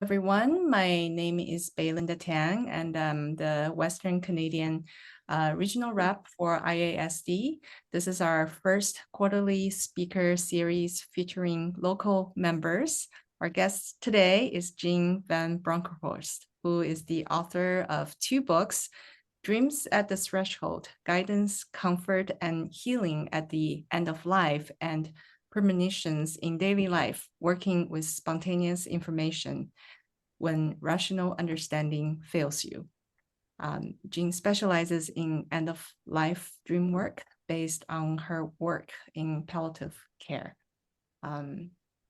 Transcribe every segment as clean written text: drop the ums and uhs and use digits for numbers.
Everyone. My name is Belinda Tang, and I'm the Western Canadian regional rep for IASD. This is our first quarterly speaker series featuring local members. Our guest today is Jeanne Van Bronkhorst, who is the author of 2 books, Dreams at the Threshold, Guidance, Comfort, and Healing at the End of Life, and Premonitions in Daily Life, Working with Spontaneous Information when Rational Understanding Fails You. Jeanne specializes in end-of-life dream work based on her work in palliative care.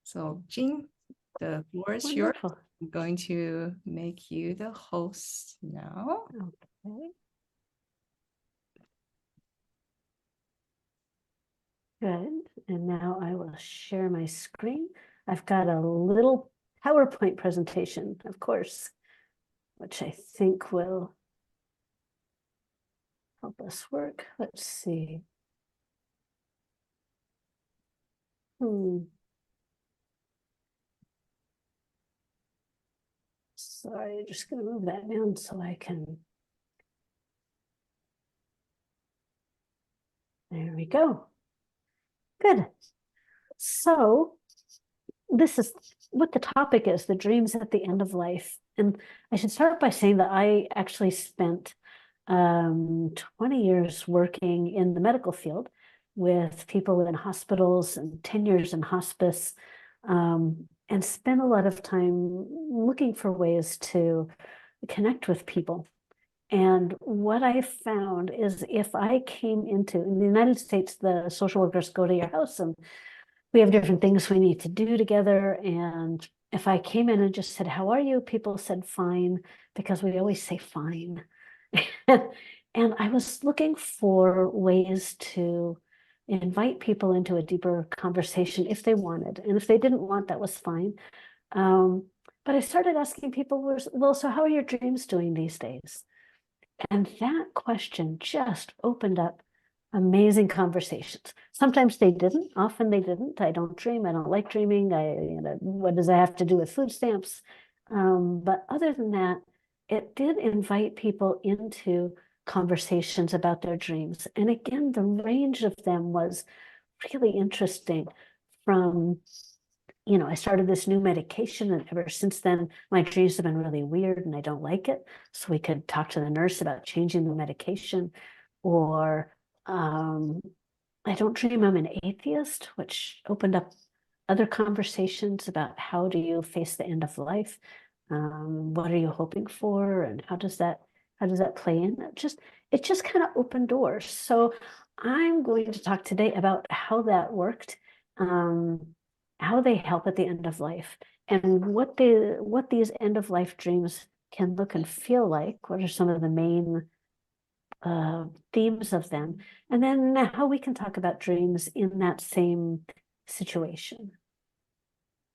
So Jeanne, the floor is yours. I'm going to make you the host now. Okay. Good. And now I will share my screen. I've got a little PowerPoint presentation, of course, which I think will help us work. Let's see. Sorry, just going to move that down so I can. There we go. Good. So this is what the topic is, the dreams at the end of life. And I should start by saying that I actually spent 20 years working in the medical field with people in hospitals and 10 years in hospice, and spent a lot of time looking for ways to connect with people. And what I found is if I came into, in the United States, the social workers go to your house and we have different things we need to do together. And if I came in and just said, "How are you?" people said, "Fine," because we always say fine. And I was looking for ways to invite people into a deeper conversation if they wanted. And if they didn't want, that was fine. But I started asking people, well, so how are your dreams doing these days? And that question just opened up amazing conversations. Sometimes they didn't, often they didn't. I don't dream, I don't like dreaming. What does that have to do with food stamps? But other than that, it did invite people into conversations about their dreams. And again, the range of them was really interesting. From I started this new medication, and ever since then, my dreams have been really weird and I don't like it. So we could talk to the nurse about changing the medication. Or I don't dream I'm an atheist, which opened up other conversations about how do you face the end of life? What are you hoping for? And how does that play in? It just kind of opened doors. So I'm going to talk today about how that worked, how they help at the end of life, and what these end of life dreams can look and feel like. What are some of the main themes of them, and then how we can talk about dreams in that same situation.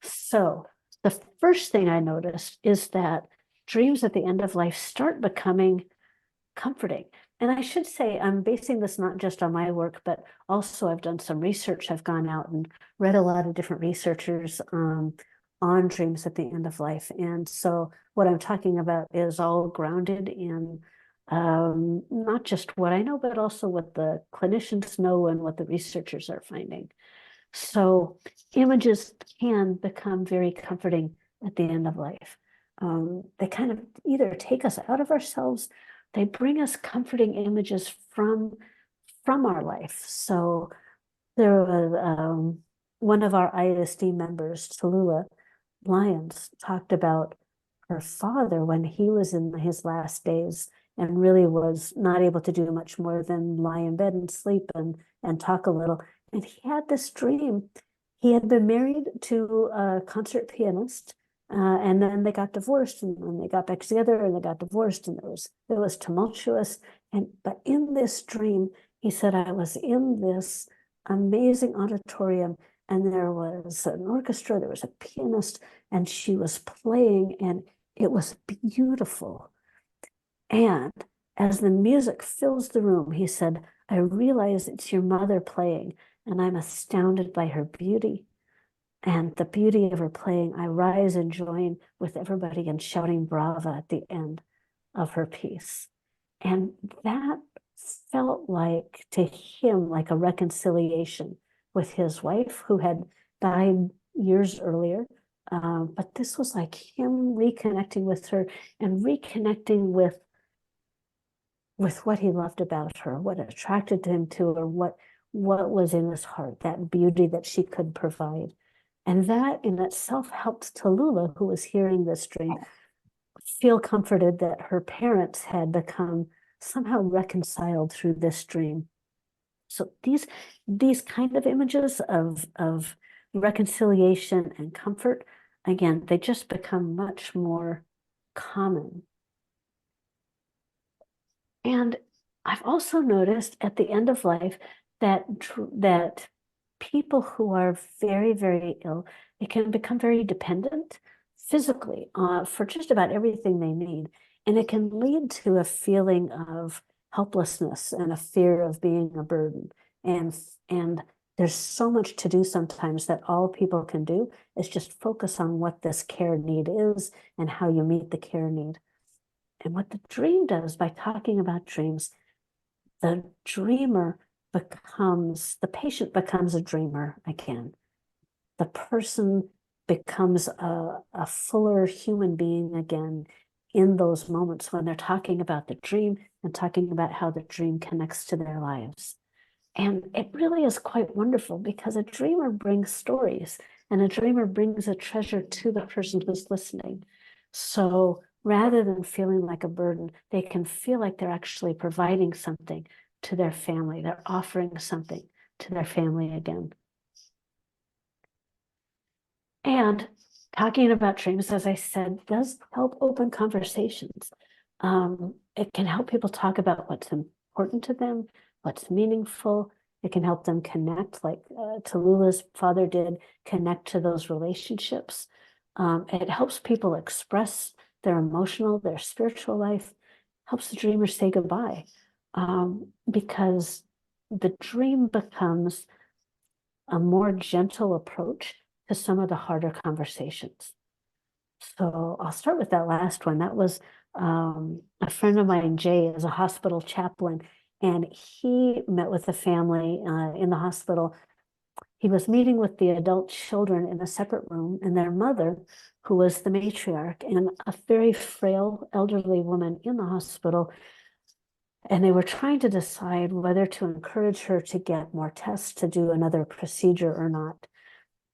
So the first thing I noticed is that dreams at the end of life start becoming comforting. And I should say, I'm basing this not just on my work, but also I've done some research. I've gone out and read a lot of different researchers on dreams at the end of life. And so what I'm talking about is all grounded in not just what I know, but also what the clinicians know and what the researchers are finding. So images can become very comforting at the end of life. They kind of either take us out of ourselves, they bring us comforting images from our life. So there was one of our ISD members, Tallulah Lyons, talked about her father when he was in his last days and really was not able to do much more than lie in bed and sleep and talk a little. And he had this dream. He had been married to a concert pianist, and then they got divorced, and then they got back together, and they got divorced, and it was tumultuous. But in this dream, he said, I was in this amazing auditorium, and there was an orchestra, there was a pianist, and she was playing, and it was beautiful. And as the music fills the room, he said, I realize it's your mother playing, and I'm astounded by her beauty. And the beauty of her playing, I rise and join with everybody in shouting brava at the end of her piece. And that felt like, to him, like a reconciliation with his wife who had died years earlier. But this was like him reconnecting with her and reconnecting with what he loved about her, what attracted him to her, what was in his heart, that beauty that she could provide. And that in itself helped Tallulah, who was hearing this dream, feel comforted that her parents had become somehow reconciled through this dream. So these kind of images of reconciliation and comfort, again, they just become much more common. And I've also noticed at the end of life that people who are very, very ill, they can become very dependent physically for just about everything they need. And it can lead to a feeling of helplessness and a fear of being a burden. And there's so much to do sometimes that all people can do is just focus on what this care need is and how you meet the care need. And what the dream does by talking about dreams, the patient becomes a dreamer again. The person becomes a fuller human being again in those moments when they're talking about the dream and talking about how the dream connects to their lives. And it really is quite wonderful because a dreamer brings stories and a dreamer brings a treasure to the person who's listening. So rather than feeling like a burden, they can feel like they're actually providing something to their family. They're offering something to their family again. And talking about dreams, as I said, does help open conversations. It can help people talk about what's important to them, what's meaningful. It can help them connect, like Tallulah's father did, connect to those relationships. It helps people express their emotional, their spiritual life, helps the dreamer say goodbye, because the dream becomes a more gentle approach to some of the harder conversations. So I'll start with that last one. That was a friend of mine, Jay, is a hospital chaplain, and he met with a family in the hospital. He was meeting with the adult children in a separate room, and their mother, who was the matriarch, and a very frail elderly woman in the hospital. And they were trying to decide whether to encourage her to get more tests to do another procedure or not.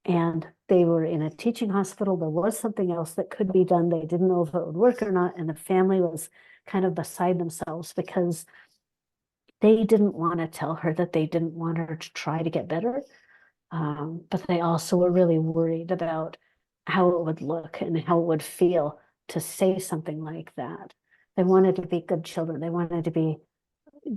And they were in a teaching hospital. There was something else that could be done. They didn't know if it would work or not. And the family was kind of beside themselves because they didn't want to tell her that they didn't want her to try to get better. But they also were really worried about how it would look and how it would feel to say something like that. They wanted to be good children. They wanted to be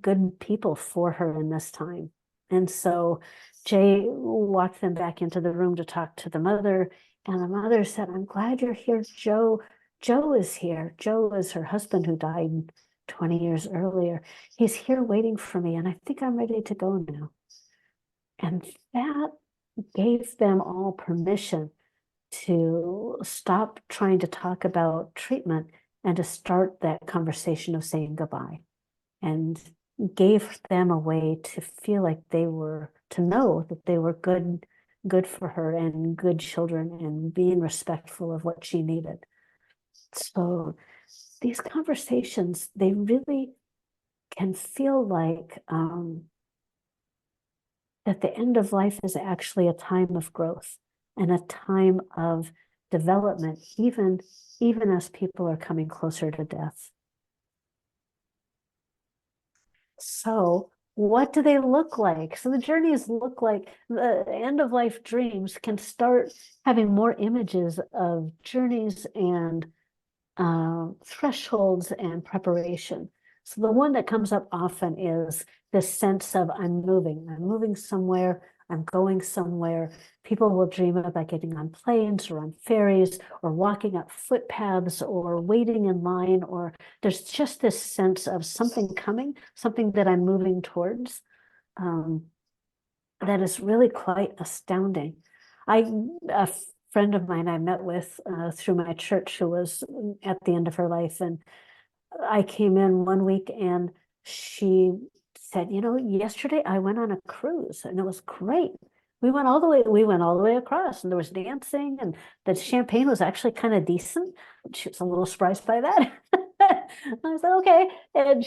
good people for her in this time. And so Jay walked them back into the room to talk to the mother. And the mother said, "I'm glad you're here, Joe. Joe is here. Joe is her husband who died 20 years earlier. He's here waiting for me, and I think I'm ready to go now." And that gave them all permission to stop trying to talk about treatment and to start that conversation of saying goodbye, and gave them a way to feel like to know that they were good for her and good children and being respectful of what she needed. So these conversations, they really can feel like that the end of life is actually a time of growth and a time of development, even as people are coming closer to death. So what do they look like? So the journeys look like the end of life dreams can start having more images of journeys and thresholds and preparation. So the one that comes up often is this sense of I'm moving somewhere, I'm going somewhere. People will dream about getting on planes or on ferries or walking up footpaths or waiting in line, or there's just this sense of something coming, something that I'm moving towards. That is really quite astounding. A friend of mine I met with through my church who was at the end of her life, and I came in one week and she said, yesterday I went on a cruise and it was great. We went all the way across, and there was dancing, and the champagne was actually kind of decent. She was a little surprised by that. I said, okay. And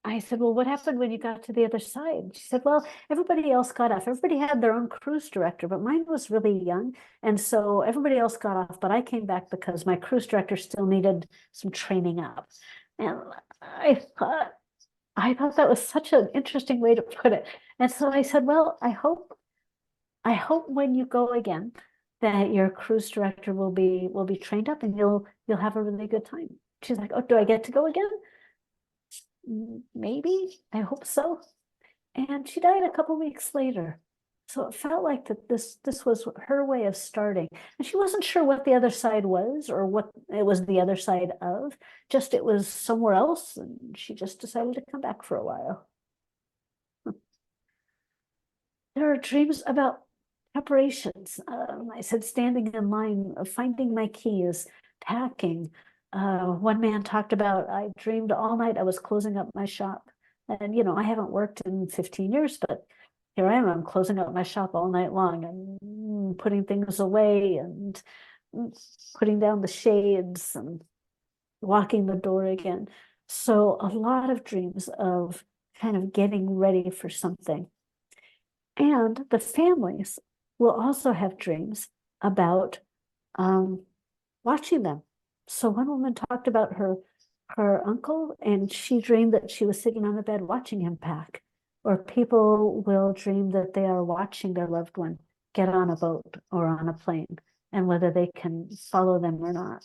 I said, well, what happened when you got to the other side? She said, well, everybody else got off. Everybody had their own cruise director, but mine was really young. And so everybody else got off, but I came back because my cruise director still needed some training up. And I thought that was such an interesting way to put it. And so I said, well, I hope when you go again that your cruise director will be trained up and you'll have a really good time. She's like, oh, do I get to go again? Maybe, I hope so. And she died a couple weeks later. So it felt like that this was her way of starting. And she wasn't sure what the other side was or what it was the other side of, just it was somewhere else. And she just decided to come back for a while. There are dreams about preparations. I said standing in line, finding my keys, packing. One man talked about, I dreamed all night I was closing up my shop. And, I haven't worked in 15 years, but here I am, I'm closing up my shop all night long and putting things away and putting down the shades and locking the door again. So a lot of dreams of kind of getting ready for something. And the families will also have dreams about watching them. So one woman talked about her uncle, and she dreamed that she was sitting on the bed watching him pack. Or people will dream that they are watching their loved one get on a boat or on a plane, and whether they can follow them or not.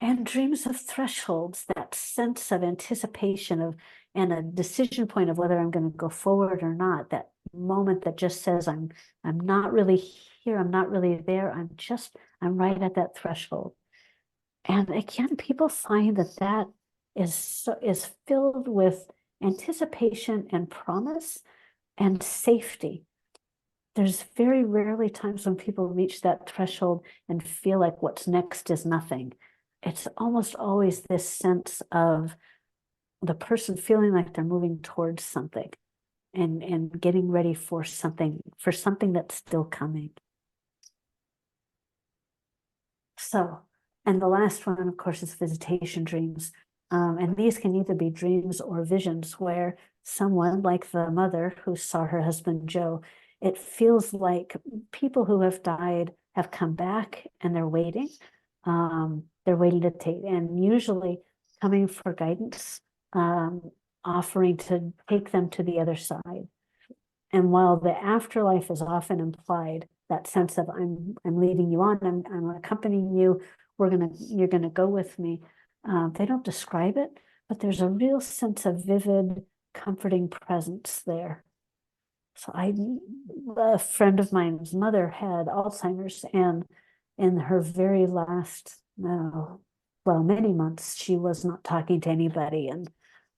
And dreams of thresholds, that sense of anticipation of, and a decision point of whether I'm going to go forward or not, that moment that just says, I'm not really here, I'm not really there, I'm right at that threshold. And again, people find that is filled with anticipation and promise and safety. There's very rarely times when people reach that threshold and feel like what's next is nothing. It's almost always this sense of the person feeling like they're moving towards something and getting ready for something that's still coming. So, and the last one, of course, is visitation dreams. And these can either be dreams or visions where someone, like the mother who saw her husband Joe, it feels like people who have died have come back and they're waiting. They're waiting to take, and usually coming for guidance, offering to take them to the other side. And while the afterlife is often implied, that sense of I'm leading you on, I'm accompanying you, you're gonna go with me. They don't describe it, but there's a real sense of vivid, comforting presence there. So a friend of mine's mother had Alzheimer's, and in her very last, many months, she was not talking to anybody and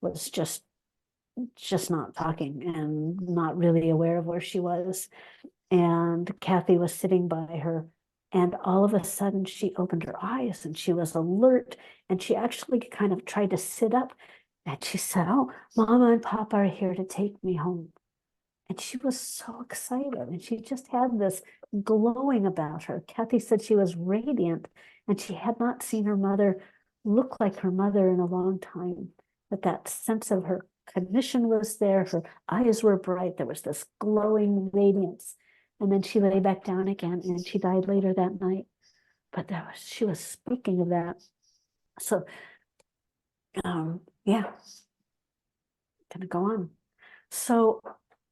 was just not talking and not really aware of where she was. And Kathy was sitting by her, and all of a sudden she opened her eyes and she was alert, and she actually kind of tried to sit up, and she said, oh, Mama and Papa are here to take me home. And she was so excited, and she just had this glowing about her. Kathy said she was radiant, and she had not seen her mother look like her mother in a long time. But that sense of her cognition was there, her eyes were bright, there was this glowing radiance. And then she lay back down again, and she died later that night. But she was speaking of that. So, yeah, gonna go on. So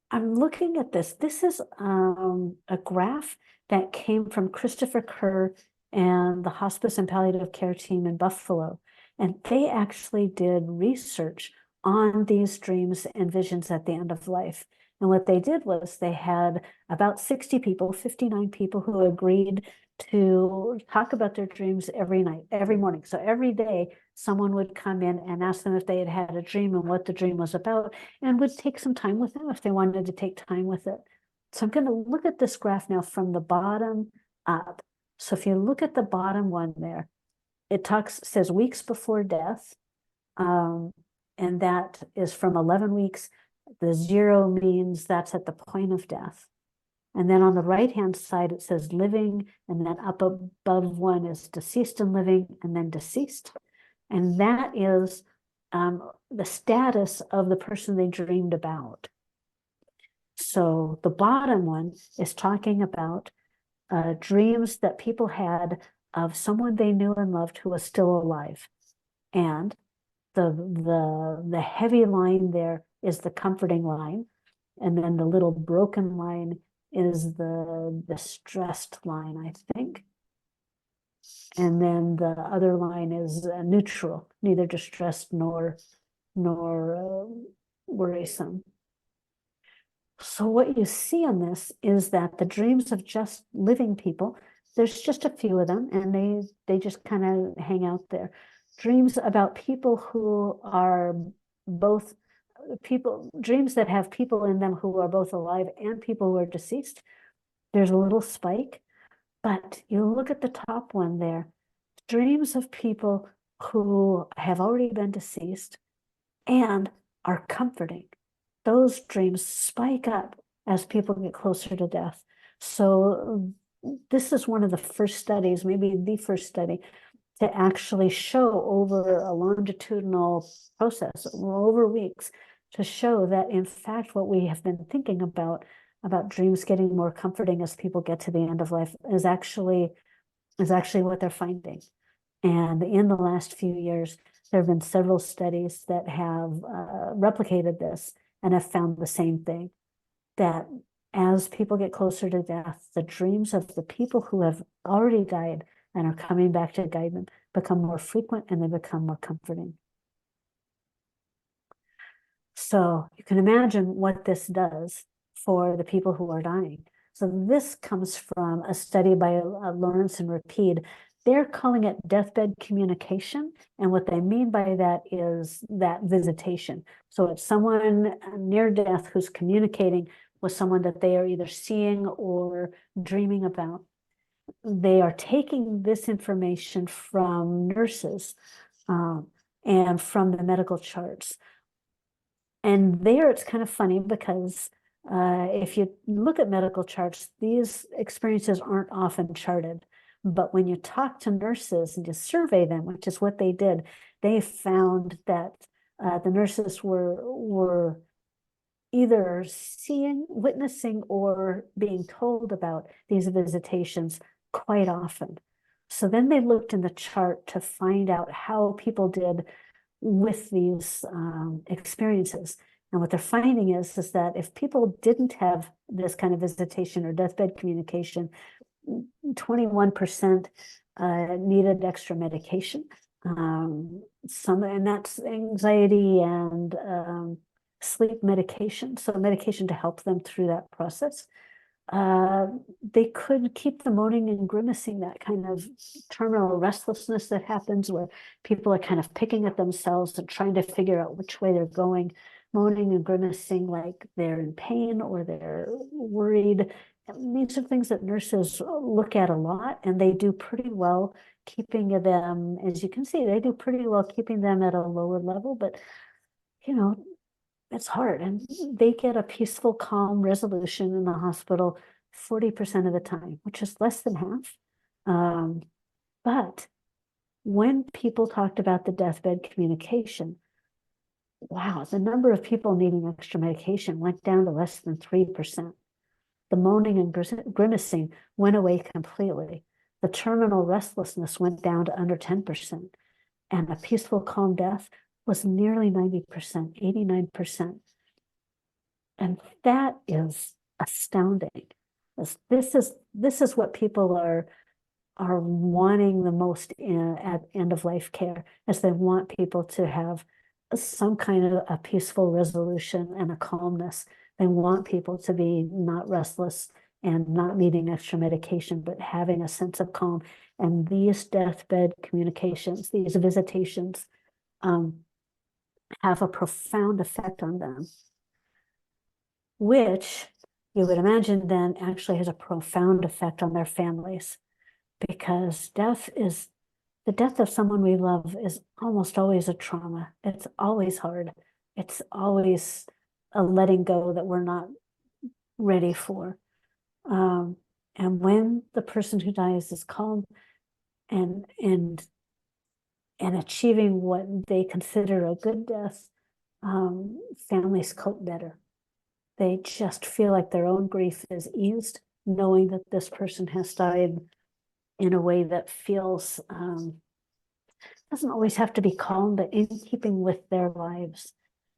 I'm looking at this. This is a graph that came from Christopher Kerr and the hospice and palliative care team in Buffalo. And they actually did research on these dreams and visions at the end of life. And what they did was they had about 60 people, 59 people who agreed to talk about their dreams every night, every morning. So every day, someone would come in and ask them if they had had a dream and what the dream was about, and would take some time with them if they wanted to take time with it. So I'm going to look at this graph now from the bottom up. So if you look at the bottom one there, it says weeks before death, and that is from 11 weeks. The 0 means that's at the point of death. And then on the right-hand side, it says living, and then up above one is deceased and living, and then deceased. And that is the status of the person they dreamed about. So the bottom one is talking about dreams that people had of someone they knew and loved who was still alive. And the heavy line there is the comforting line. And then the little broken line is the stressed line, I think. And then the other line is neutral, neither distressed nor worrisome. So what you see on this is that the dreams of just living people, there's just a few of them, and they just kind of hang out there. Dreams about people who are both dreams that have people in them who are both alive and people who are deceased. There's a little spike, but you look at the top one there, dreams of people who have already been deceased and are comforting. Those dreams spike up as people get closer to death. So this is one of the first studies, maybe the first study, to actually show over a longitudinal process, over weeks, to show that in fact what we have been thinking about dreams getting more comforting as people get to the end of life is actually what they're finding. And in the last few years, there have been several studies that have replicated this and have found the same thing, that as people get closer to death, the dreams of the people who have already died and are coming back to guide them become more frequent, and they become more comforting. So you can imagine what this does for the people who are dying. So this comes from a study by Lawrence and Rapide. They're calling it deathbed communication. And what they mean by that is that visitation. So it's someone near death who's communicating with someone that they are either seeing or dreaming about. They are taking this information from nurses and from the medical charts. And there it's kind of funny because if you look at medical charts, these experiences aren't often charted. But when you talk to nurses and you survey them, which is what they did, they found that the nurses were either seeing, witnessing, or being told about these visitations quite often. So then they looked in the chart to find out how people did with these experiences. And what they're finding is that if people didn't have this kind of visitation or deathbed communication, 21% needed extra medication. And that's anxiety and sleep medication. So medication to help them through that process. They could keep the moaning and grimacing, that kind of terminal restlessness that happens where people are kind of picking at themselves and trying to figure out which way they're going, moaning and grimacing like they're in pain or they're worried. And these are things that nurses look at a lot, and they do pretty well keeping them, as you can see, they do pretty well keeping them at a lower level, but it's hard, and they get a peaceful, calm resolution in the hospital 40% of the time, which is less than half. But when people talked about the deathbed communication, wow, the number of people needing extra medication went down to less than 3%. The moaning and grimacing went away completely. The terminal restlessness went down to under 10%. And a peaceful, calm death was nearly 90%, 89%. And that is astounding. This is what people are wanting the most at end of life care, is they want people to have some kind of a peaceful resolution and a calmness. They want people to be not restless and not needing extra medication, but having a sense of calm. And these deathbed communications, these visitations, have a profound effect on them, which you would imagine then actually has a profound effect on their families, because the death of someone we love is almost always a trauma. It's always hard. It's always a letting go that we're not ready for. And when the person who dies is calm and achieving what they consider a good death, families cope better. They just feel like their own grief is eased, knowing that this person has died in a way that feels, doesn't always have to be calm, but in keeping with their lives.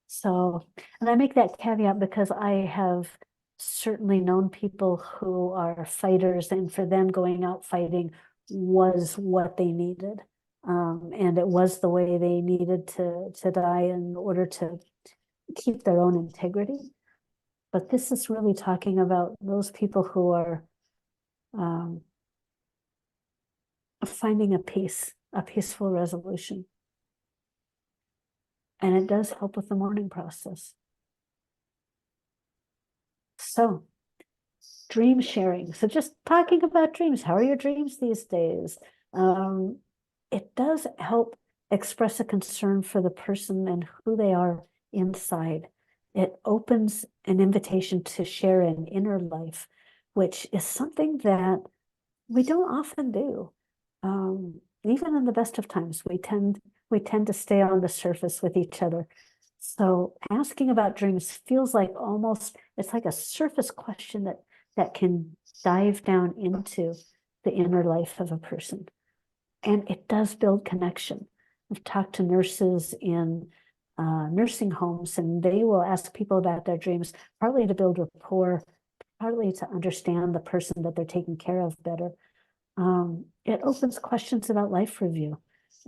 So, and I make that caveat because I have certainly known people who are fighters, and for them going out fighting was what they needed. And it was the way they needed to die in order to keep their own integrity. But this is really talking about those people who are finding a peaceful resolution. And it does help with the mourning process. So, dream sharing. So just talking about dreams. How are your dreams these days? It does help express a concern for the person and who they are inside. It opens an invitation to share an inner life, which is something that we don't often do. Even in the best of times, we tend to stay on the surface with each other. So asking about dreams feels like it's like a surface question that can dive down into the inner life of a person. And it does build connection. I've talked to nurses in nursing homes, and they will ask people about their dreams, partly to build rapport, partly to understand the person that they're taking care of better. It opens questions about life review.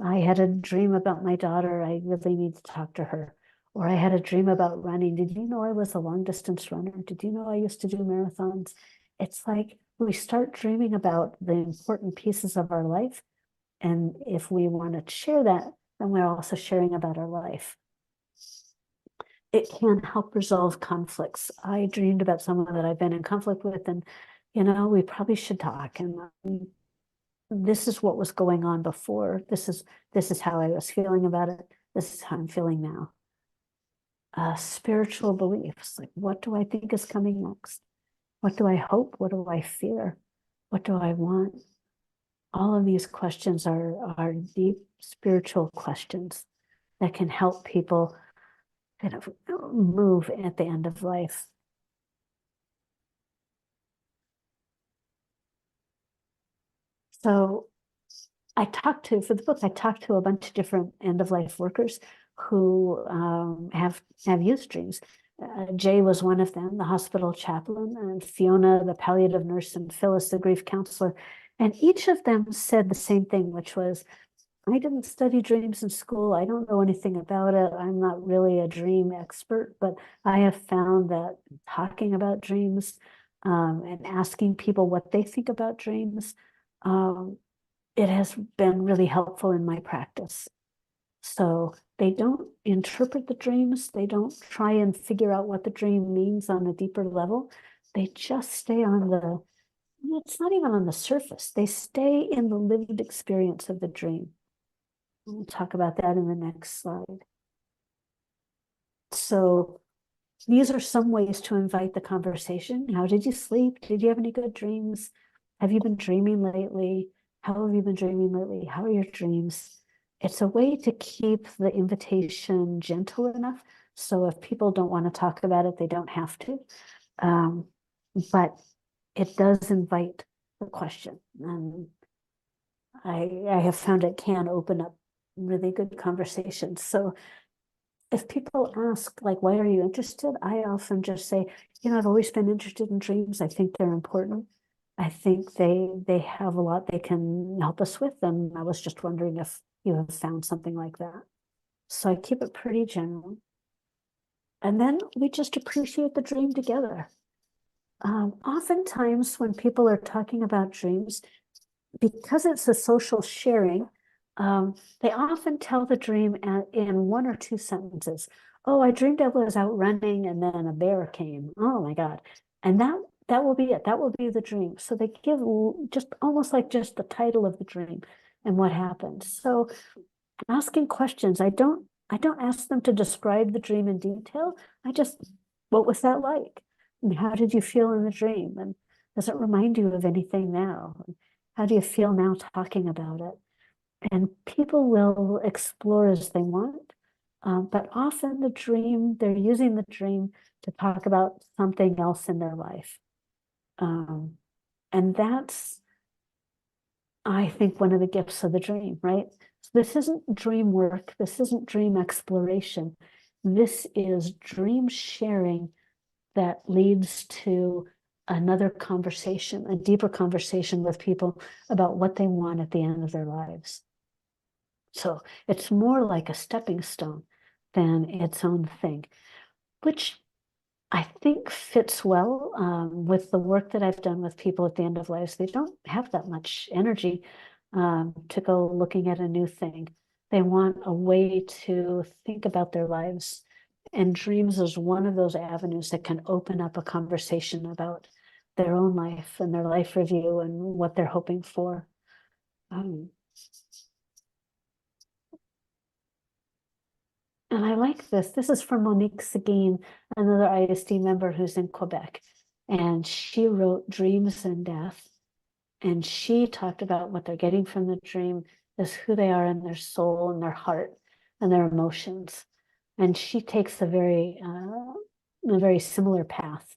I had a dream about my daughter. I really need to talk to her. Or I had a dream about running. Did you know I was a long distance runner? Did you know I used to do marathons? It's like we start dreaming about the important pieces of our life. And if we want to share that, then we're also sharing about our life. It can help resolve conflicts. I dreamed about someone that I've been in conflict with, and we probably should talk. And this is what was going on before. This is how I was feeling about it. This is how I'm feeling now. Spiritual beliefs, like what do I think is coming next? What do I hope? What do I fear? What do I want? All of these questions are deep spiritual questions that can help people kind of move at the end of life. So for the book, I talked to a bunch of different end-of-life workers who have used dreams. Jay was one of them, the hospital chaplain, and Fiona, the palliative nurse, and Phyllis, the grief counselor. And each of them said the same thing, which was, I didn't study dreams in school. I don't know anything about it. I'm not really a dream expert, but I have found that talking about dreams and asking people what they think about dreams, it has been really helpful in my practice. So they don't interpret the dreams. They don't try and figure out what the dream means on a deeper level. They just stay it's not even on the surface. They stay in the lived experience of the dream. We'll talk about that in the next slide. So these are some ways to invite the conversation. How did you sleep? Did you have any good dreams? Have you been dreaming lately? How have you been dreaming lately? How are your dreams? It's a way to keep the invitation gentle enough. So if people don't want to talk about it, they don't have to. But it does invite the question. And I have found it can open up really good conversations. So if people ask, like, why are you interested? I often just say, I've always been interested in dreams. I think they're important. I think they have a lot they can help us with. And I was just wondering if you have found something like that. So I keep it pretty general. And then we just appreciate the dream together. Oftentimes when people are talking about dreams, because it's a social sharing, they often tell the dream in one or two sentences. Oh, I dreamed I was out running and then a bear came. Oh my God. And that will be it. That will be the dream. So they give just almost like just the title of the dream and what happened. So asking questions, I don't ask them to describe the dream in detail. I just, what was that like? And how did you feel in the dream? And does it remind you of anything now? And how do you feel now talking about it? And people will explore as they want. But often the dream, they're using the dream to talk about something else in their life. And that's, I think, one of the gifts of the dream, right? So this isn't dream work. This isn't dream exploration. This is dream sharing that leads to another conversation, a deeper conversation with people about what they want at the end of their lives. So it's more like a stepping stone than its own thing, which I think fits well with the work that I've done with people at the end of lives. They don't have that much energy to go looking at a new thing. They want a way to think about their lives. And dreams is one of those avenues that can open up a conversation about their own life and their life review and what they're hoping for. And I like this. This is from Monique Seguin, another ISD member who's in Quebec. And she wrote Dreams and Death. And she talked about what they're getting from the dream is who they are in their soul and their heart and their emotions. And she takes a very similar path,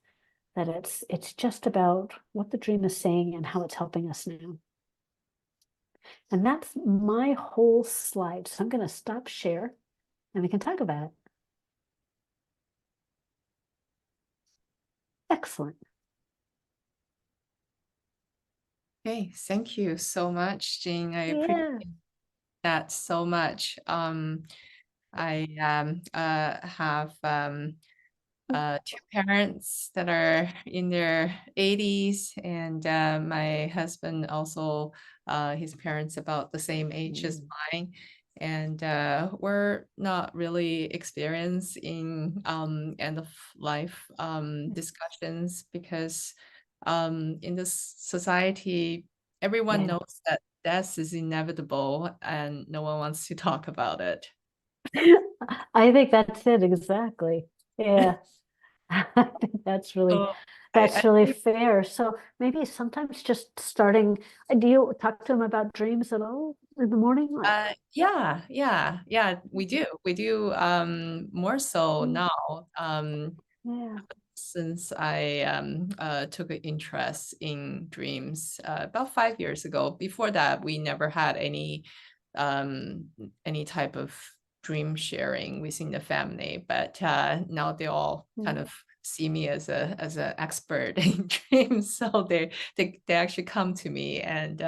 that it's just about what the dream is saying and how it's helping us now. And that's my whole slide. So I'm going to stop share and we can talk about it. Excellent. Okay, thank you so much, Jeanne. I appreciate that so much. I have two parents that are in their 80s, and my husband also, his parents about the same age as mine. And we're not really experienced in end of life discussions because in this society, everyone knows that death is inevitable and no one wants to talk about it. I think that's it exactly. Yeah. I think that's really So I think, fair. So maybe sometimes just starting, do you talk to them about dreams at all in the morning? Like, yeah, we do. We do more so mm, now. yeah. Since I took an interest in dreams about 5 years ago. Before that, we never had any type of dream sharing within the family. But now they all kind of see me as an expert in dreams, so they actually come to me and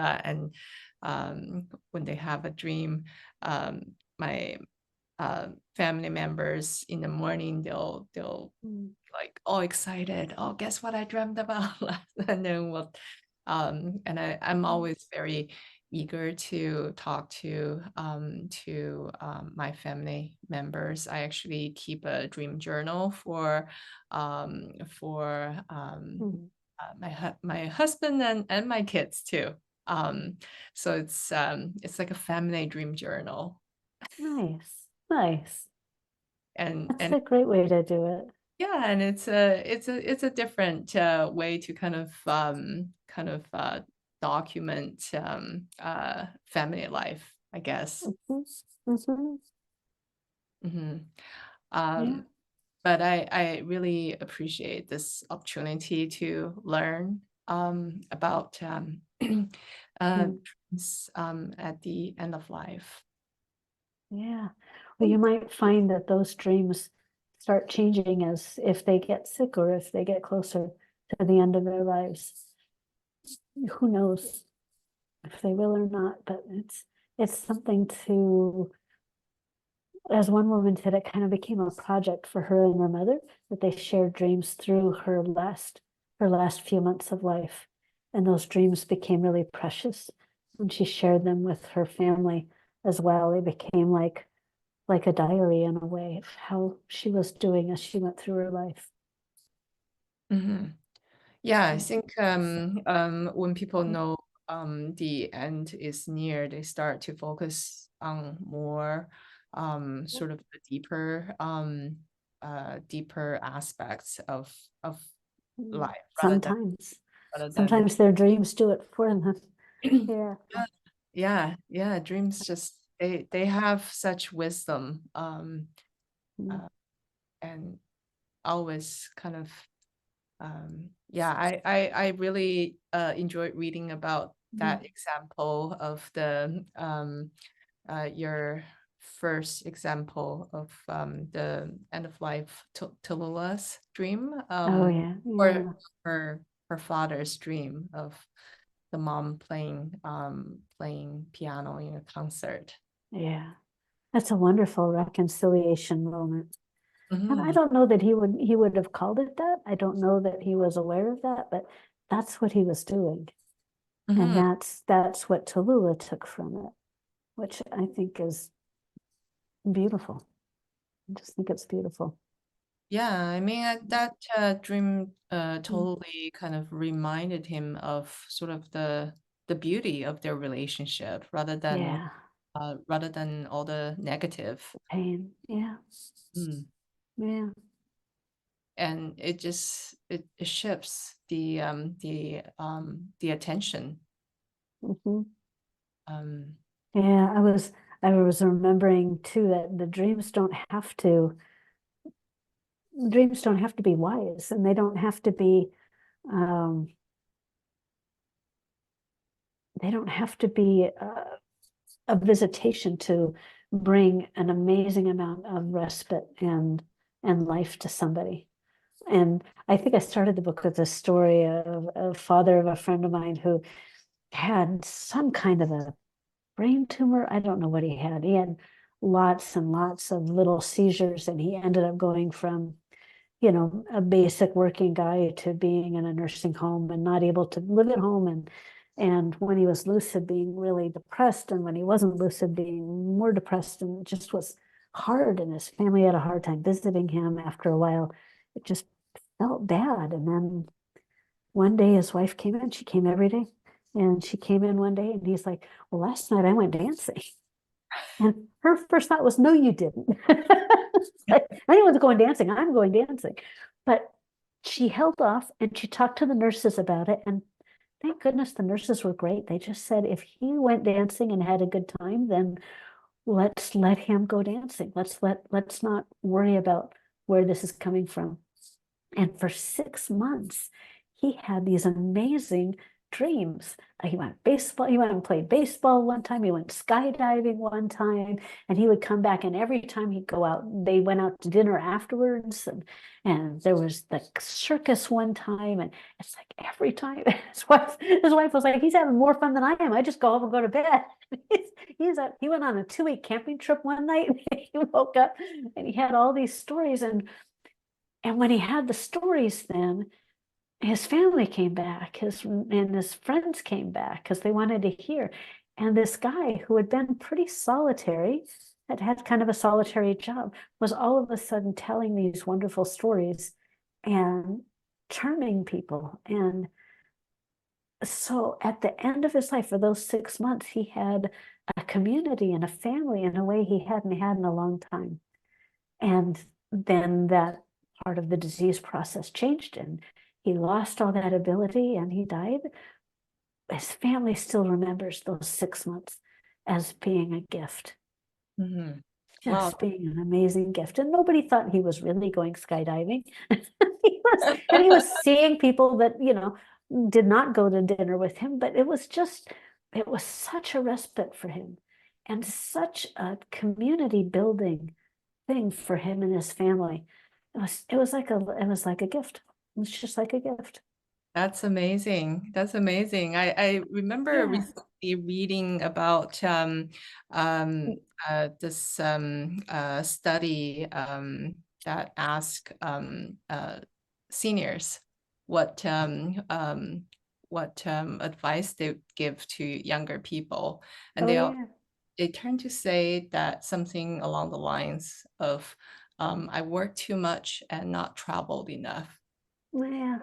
when they have a dream, my family members in the morning they'll like all excited. Oh, guess what I dreamt about last and then what and I'm always very eager to talk to my family members. I actually keep a dream journal for my husband and my kids too. So it's like a family dream journal. Nice. Nice. That's And a great way to do it. yeah, and it's a different way to kind of document family life, I guess. Mhm. Hmm. Yeah. But I really appreciate this opportunity to learn about Mm. dreams at the end of life. Yeah. Well, you might find that those dreams start changing as if they get sick or if they get closer to the end of their lives. Who knows if they will or not, but it's something to, as one woman said, it kind of became a project for her and her mother, that they shared dreams through her last few months of life. And those dreams became really precious. And she shared them with her family as well. They became like a diary in a way of how she was doing as she went through her life. Mhm. Yeah, I think when people know the end is near, they start to focus on more sort of the deeper aspects of life Sometimes, rather than sometimes their dreams do it for them. Yeah. yeah, dreams just they have such wisdom Mm. uh, and always kind of yeah, I really enjoyed reading about Mm. that example of the your first example of the end of life Tallulah's dream Oh yeah, or yeah, her father's dream of the mom playing piano in a concert. yeah. That's a wonderful reconciliation moment. And I Hmm. don't know that he would have called it that. I don't know that he was aware of that, but that's what he was doing. And Hmm. that's what Tallulah took from it, which I think is beautiful. I just think it's beautiful. Yeah, I mean that dream Mm. totally kind of reminded him of sort of the beauty of their relationship Yeah, rather than all the negative. pain. Yeah, Mm. yeah. And it shifts the attention. Hmm. Um, Yeah, I was remembering too that the dreams don't have to be wise, and um they don't have to be a visitation to bring an amazing amount of respite and life to somebody. And I think I started the book with a story of a father of a friend of mine who had some kind of a brain tumor. I don't know what he had. He had lots and lots of little seizures, and he ended up going from, a basic working guy to being in a nursing home and not able to live at home. And when he was lucid, being really depressed, and when he wasn't lucid, being more depressed, and it just was hard. And his family had a hard time visiting him. After a while, it just felt bad. And then one day his wife came in. She came every day. And she came in one day and he's like, well, last night I went dancing. And her first thought was, no, you didn't. Like, anyone's going dancing, I'm going dancing. But she held off and she talked to the nurses about it. And thank goodness the nurses were great. They just said, if he went dancing and had a good time, then let's let him go dancing. Let's not worry about where this is coming from. And for 6 months, he had these amazing dreams. He went baseball, he went and played baseball one time, he went skydiving one time, and he would come back, and every time he'd go out, they went out to dinner afterwards, and there was the circus one time, and it's like every time his wife was like, he's having more fun than I am. I just go home and go to bed. He went on a 2-week camping trip one night, and he woke up and he had all these stories, and when he had the stories, then his family came back, his friends came back because they wanted to hear. And this guy who had been pretty solitary, had kind of a solitary job, was all of a sudden telling these wonderful stories and charming people. And so at the end of his life, for those 6 months, he had a community and a family in a way he hadn't had in a long time. And then that part of the disease process changed, and he lost all that ability and he died. His family still remembers those 6 months as being a gift, mhm. Wow. just being an amazing gift. And nobody thought he was really going skydiving. And he was seeing people that, did not go to dinner with him, but it was such a respite for him and such a community building thing for him and his family. It was like a gift. It was just like a gift. That's amazing. That's amazing. I remember Yeah. recently reading about this study that asked seniors what advice they give to younger people, and Oh yeah. they tend to say that something along the lines of I work too much and not traveled enough. Yeah.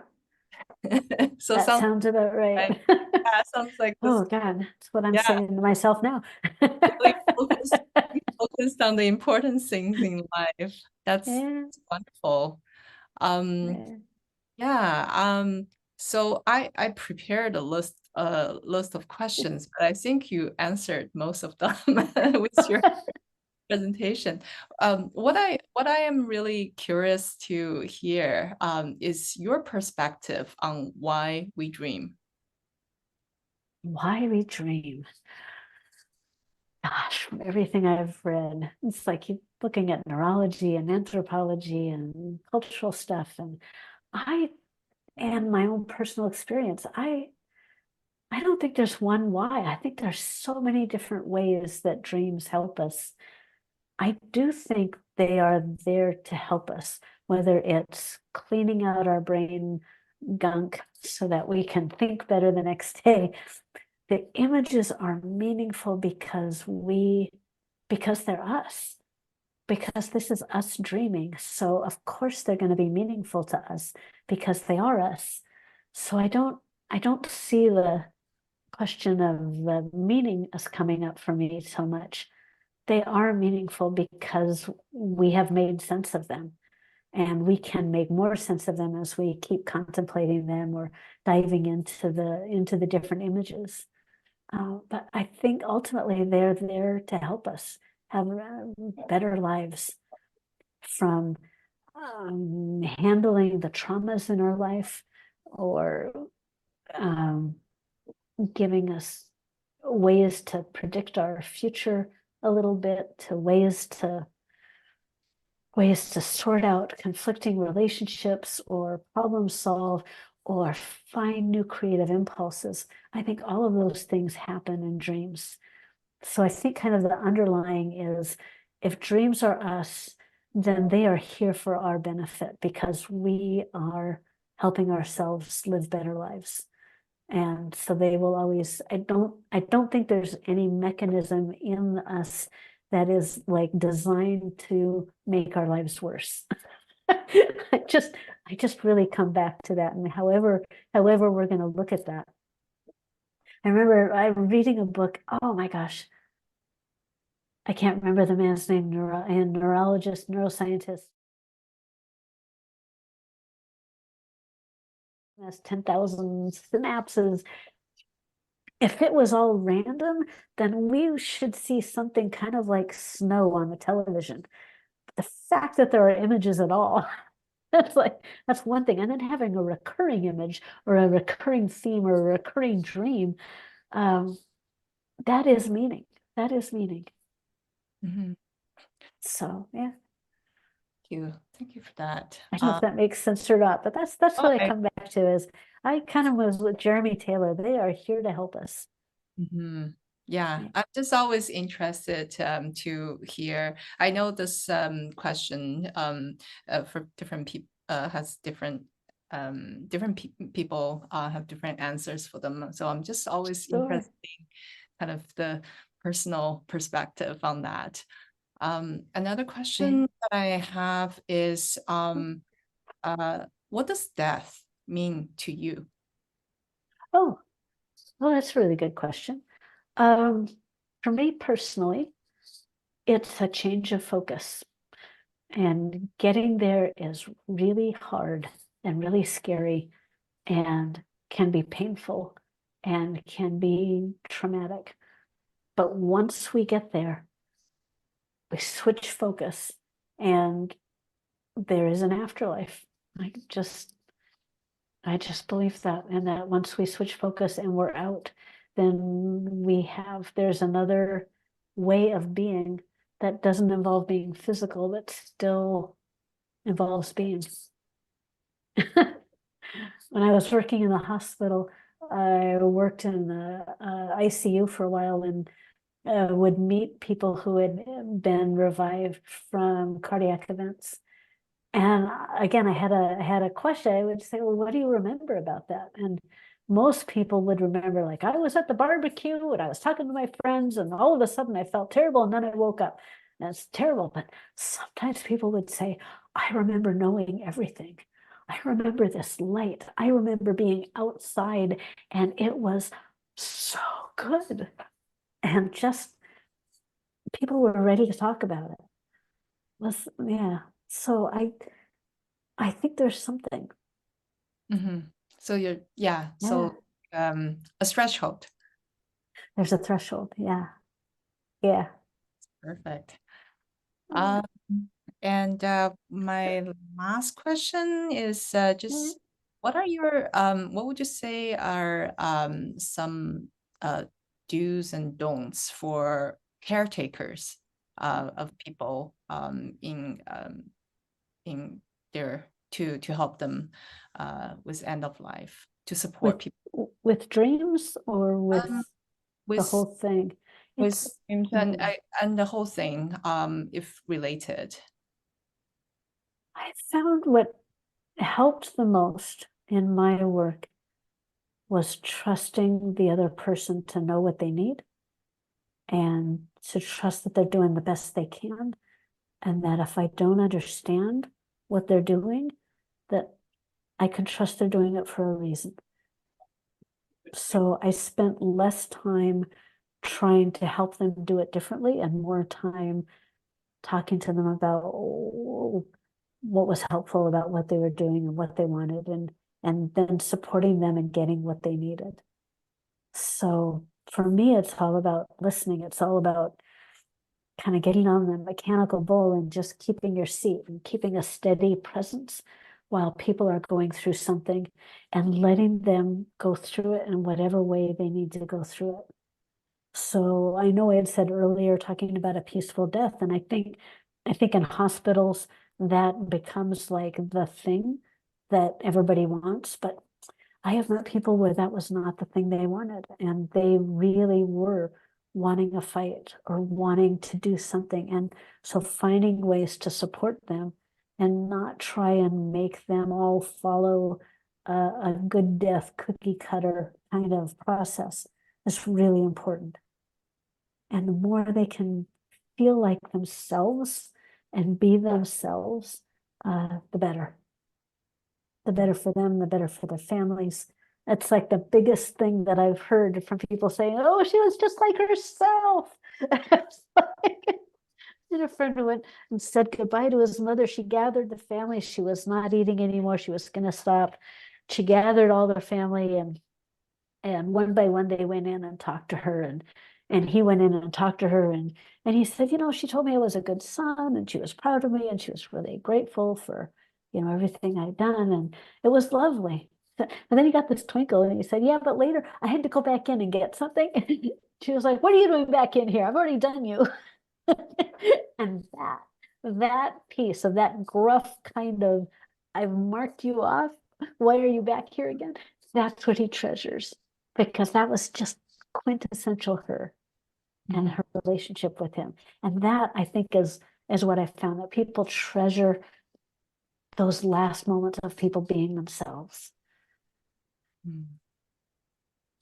So That sounds sounds about like, right. yeah, sounds like this, Oh God, that's what I'm yeah, saying to myself now. really focused on the important things in life. That's Yeah, wonderful. Um, yeah. yeah, so I prepared a list of questions, but I think you answered most of them with your presentation. What I am really curious to hear is your perspective on why we dream. Why we dream. Gosh, from everything I've read, it's like you looking at neurology and anthropology and cultural stuff, and my own personal experience. I don't think there's one why. I think there's so many different ways that dreams help us. I do think they are there to help us, whether it's cleaning out our brain gunk so that we can think better the next day. The images are meaningful because they're us, because this is us dreaming. So of course they're going to be meaningful to us because they are us. So I don't see the question of the meaning as coming up for me so much. They are meaningful because we have made sense of them, and we can make more sense of them as we keep contemplating them or diving into the different images. But I think ultimately they're there to help us have better lives, from handling the traumas in our life, or um, giving us ways to predict our future a little bit, to ways to sort out conflicting relationships or problem solve or find new creative impulses. I think all of those things happen in dreams. So I think kind of the underlying is, if dreams are us, then they are here for our benefit because we are helping ourselves live better lives. And so they will always, I don't think there's any mechanism in us that is like designed to make our lives worse. I just really come back to that. And however we're going to look at that. I remember I'm reading a book. Oh my gosh, I can't remember the man's name. Neurologist, neuroscientist. Has 10,000 synapses. If it was all random, then we should see something kind of like snow on the television. But the fact that there are images at all, that's one thing. And then having a recurring image or a recurring theme or a recurring dream, um, that is meaning. That is meaning. Mhm. So yeah, Thank you for that. I don't know if that makes sense or not, but that's Oh, what I come back to is, I kind of was with Jeremy Taylor. They are here to help us. mhm. Yeah, Yeah. I'm just always interested to hear. I know this question for different people has different people have different answers for them. So I'm just always Sure. interested in kind of the personal perspective on that. Another Right. question that I have is what does death mean to you? Oh, well, that's a really good question. Um, for me personally, it's a change of focus, and getting there is really hard and really scary and can be painful and can be traumatic. But once we get there, we switch focus and there is an afterlife. I just I just believe that, and that once we switch focus and we're out, then there's another way of being that doesn't involve being physical, but still involves being. When I was working in the hospital, I worked in the ICU for a while, and would meet people who had been revived from cardiac events. And again, I had a question. I would say, well, what do you remember about that? And most people would remember, like, I was at the barbecue and I was talking to my friends, and all of a sudden I felt terrible, and then I woke up. That's terrible. But sometimes people would say, I remember knowing everything. I remember this light. I remember being outside and it was so good. And just people were ready to talk about it. Yeah. So I think there's something. So so a threshold. There's a threshold. Yeah. Yeah. Perfect. And my last question is just what are your what would you say are some do's and don'ts for caretakers of people in their to help them with end of life, to support people With dreams or with the with whole thing? with It's and the whole thing if related. I found what helped the most in my work was trusting the other person to know what they need and to trust that they're doing the best they can. And that if I don't understand what they're doing, that I can trust they're doing it for a reason. So I spent less time trying to help them do it differently and more time talking to them about what was helpful about what they were doing and what they wanted, and then supporting them and getting what they needed. So for me, it's all about listening. It's all about kind of getting on the mechanical bull and just keeping your seat and keeping a steady presence while people are going through something and letting them go through it in whatever way they need to go through it. So I know I had said earlier talking about a peaceful death, and I think in hospitals that becomes like the thing that everybody wants, but I have met people where that was not the thing they wanted, and they really were wanting a fight or wanting to do something. And so finding ways to support them and not try and make them all follow a good death cookie cutter kind of process is really important. And the more they can feel like themselves and be themselves, the better. The better for them, the better for their families. It's like the biggest thing that I've heard from people saying, oh, she was just like herself. And a friend went and said goodbye to his mother. She gathered the family. She was not eating anymore. She was going to stop. She gathered all their family, and one by one they went in and talked to her, and he went in and talked to her, and he said, you know, she told me I was a good son and she was proud of me and she was really grateful for, you know, everything I'd done, and it was lovely. And then he got this twinkle and he said, yeah, but later I had to go back in and get something. She was like, what are you doing back in here? I've already done you. And that piece of that gruff kind of, I've marked you off, why are you back here again? That's what he treasures, because that was just quintessential her and her relationship with him. And that, I think, is what I found, that people treasure those last moments of people being themselves.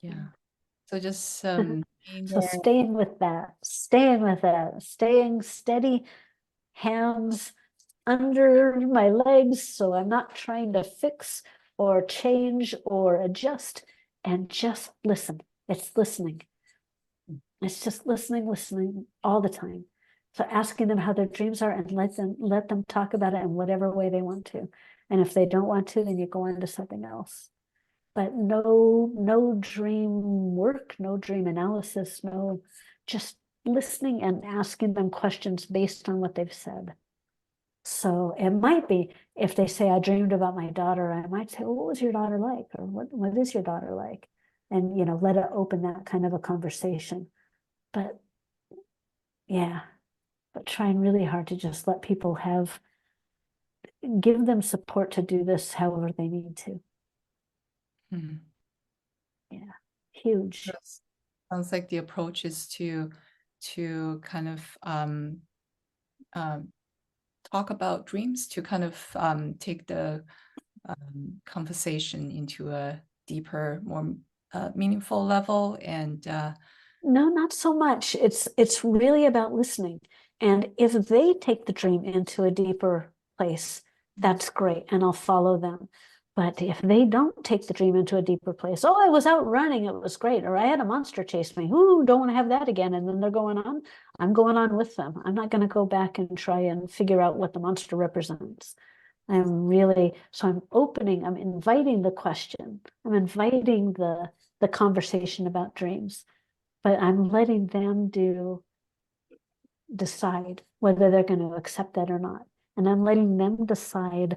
Yeah. So just So staying with that, staying steady, hands under my legs, so I'm not trying to fix or change or adjust, and just listen. It's listening. It's just listening all the time. So asking them how their dreams are and let them talk about it in whatever way they want to. And if they don't want to, then you go on to something else. But no dream work, no dream analysis, no, just listening and asking them questions based on what they've said. So it might be, if they say, I dreamed about my daughter, I might say, well, what was your daughter like? Or what is your daughter like? And, you know, let it open that kind of a conversation. But yeah, but trying really hard to just let people give them support to do this however they need to. Yeah, huge. Sounds like the approach is to kind of talk about dreams, to kind of take the conversation into a deeper, more meaningful level. And no, not so much. It's really about listening. And if they take the dream into a deeper place, that's great, and I'll follow them. But if they don't take the dream into a deeper place, oh, I was out running, it was great, or I had a monster chase me, ooh, don't want to have that again, and then they're going on, I'm going on with them. I'm not going to go back and try and figure out what the monster represents. So I'm opening, I'm inviting the question, I'm inviting the conversation about dreams, but I'm letting them decide whether they're going to accept that or not. And I'm letting them decide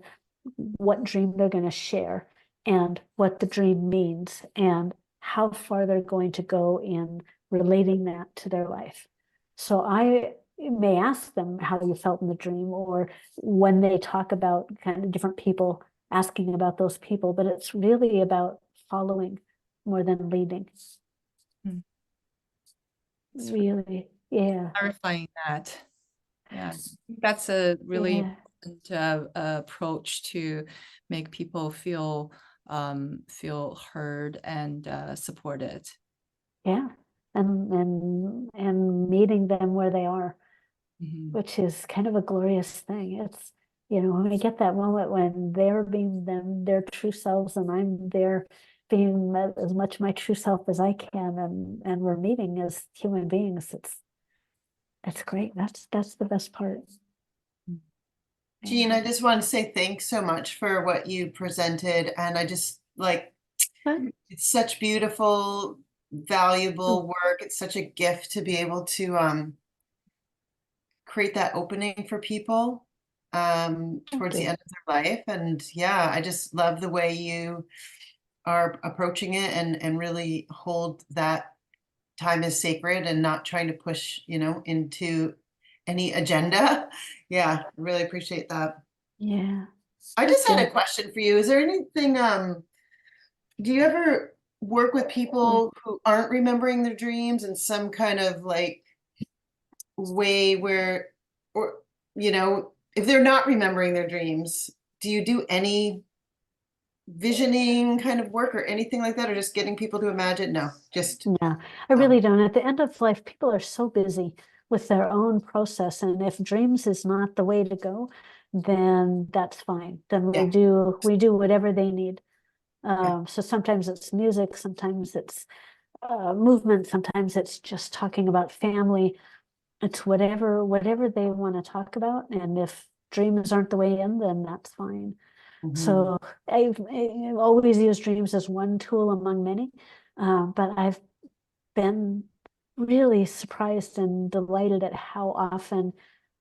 what dream they're going to share and what the dream means and how far they're going to go in relating that to their life. So I may ask them how you felt in the dream, or when they talk about kind of different people, asking about those people, but it's really about following more than leading. Mm. Really, yeah. Clarifying that. Yeah, I think that's a really Yeah. important approach to make people feel heard and supported. Yeah. And meeting them where they are, Mhm. which is kind of a glorious thing. It's, when we get that moment when they're being them, their true selves, and I'm there being as much my true self as I can, and we're meeting as human beings. It's great. That's the best part. Jeanne, I just want to say thanks so much for what you presented. And I just it's such beautiful, valuable work. It's such a gift to be able to create that opening for people towards the end of their life. And yeah, I just love the way you are approaching it and really hold that time as sacred and not trying to push, into any agenda. Yeah, I really appreciate that. Yeah. I just had a question for you. Is there anything, do you ever work with people who aren't remembering their dreams in some kind of way where, or, if they're not remembering their dreams, do you do any visioning kind of work or anything like that, or just getting people to imagine? No, just. No, I really don't. At the end of life, people are so busy with their own process, and if dreams is not the way to go, then that's fine. Then we do whatever they need. So sometimes it's music, sometimes it's movement, sometimes it's just talking about family. It's whatever they want to talk about, and if dreams aren't the way in, then that's fine. So I've always used dreams as one tool among many, but I've been really surprised and delighted at how often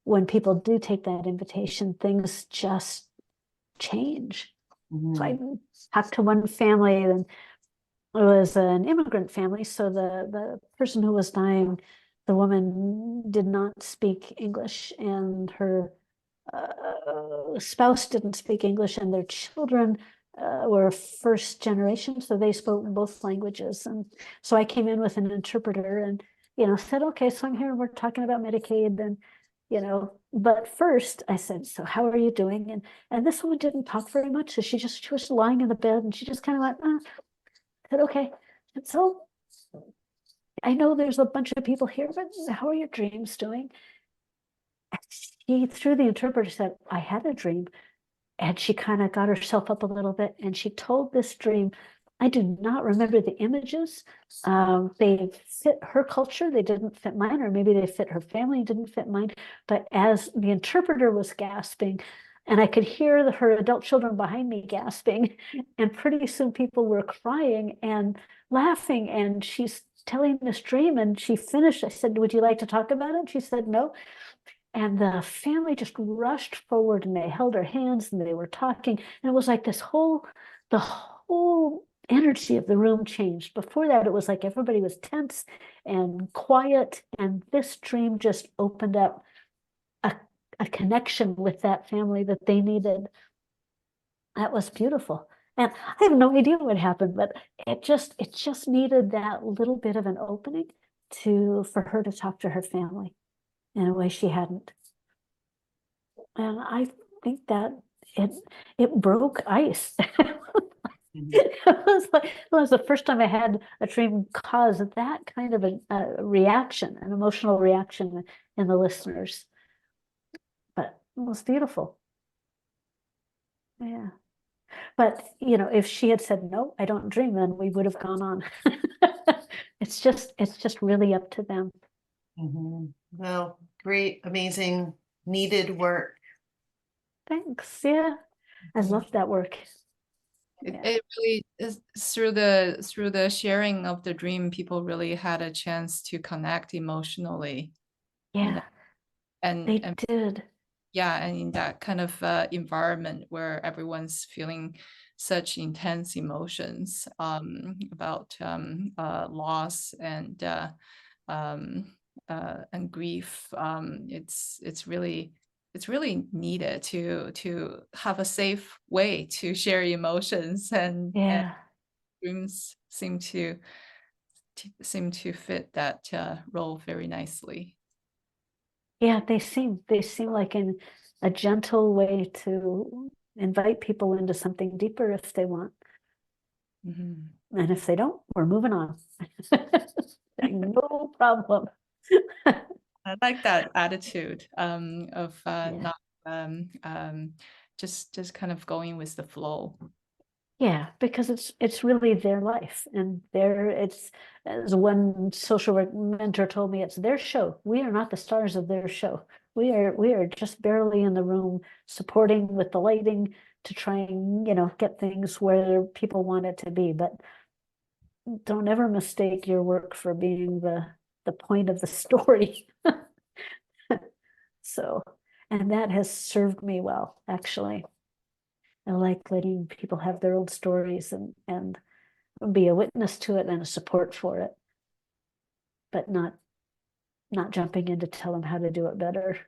when people do take that invitation, things just change. So I talked to one family, and it was an immigrant family. So the person who was dying, the woman did not speak English, and her spouse didn't speak English, and their children were first generation, so they spoke both languages. And so I came in with an interpreter and, said, okay, so I'm here, we're talking about Medicaid, and, but first I said, so how are you doing? And this woman didn't talk very much. So she was lying in the bed, and she just kind of went, I said, okay. And so I know there's a bunch of people here, but how are your dreams doing? She, through the interpreter, said, I had a dream. And she kind of got herself up a little bit, and she told this dream. I do not remember the images. They fit her culture, they didn't fit mine, or maybe they fit her family, didn't fit mine. But as the interpreter was gasping, and I could hear her adult children behind me gasping, and pretty soon people were crying and laughing, and she's telling this dream, and she finished. I said, would you like to talk about it? She said, no. And the family just rushed forward, and they held her hands, and they were talking. And it was like the whole energy of the room changed. Before that, it was like everybody was tense and quiet. And this dream just opened up a connection with that family that they needed. That was beautiful. And I have no idea what happened, but it just needed that little bit of an opening for her to talk to her family in a way she hadn't. And I think that it broke ice. It was the first time I had a dream cause that kind of a reaction, an emotional reaction in the listeners. But it was beautiful. Yeah. But, you know, if she had said, no, I don't dream, then we would have gone on. It's just really up to them. Well, great, amazing, needed work. Thanks. Yeah. I love that work. It, Yeah. it really is through the sharing of the dream, people really had a chance to connect emotionally. Yeah, and they did. yeah, and in that kind of environment where everyone's feeling such intense emotions about loss and grief, it's really needed to have a safe way to share emotions, and Yeah. dreams seem to fit that role very nicely. Yeah, they seem like a gentle way to invite people into something deeper if they want. Mhm. And if they don't, we're moving on. No problem. I like that attitude of Yeah. not just kind of going with the flow. Yeah, because it's really their life, and it's, as one social work mentor told me, it's their show. We are not the stars of their show. We are just barely in the room supporting with the lighting to try and, you know, get things where people want it to be. But don't ever mistake your work for being the point of the story. So, and that has served me well, actually. I like letting people have their own stories and be a witness to it and a support for it, but not jumping in to tell them how to do it better.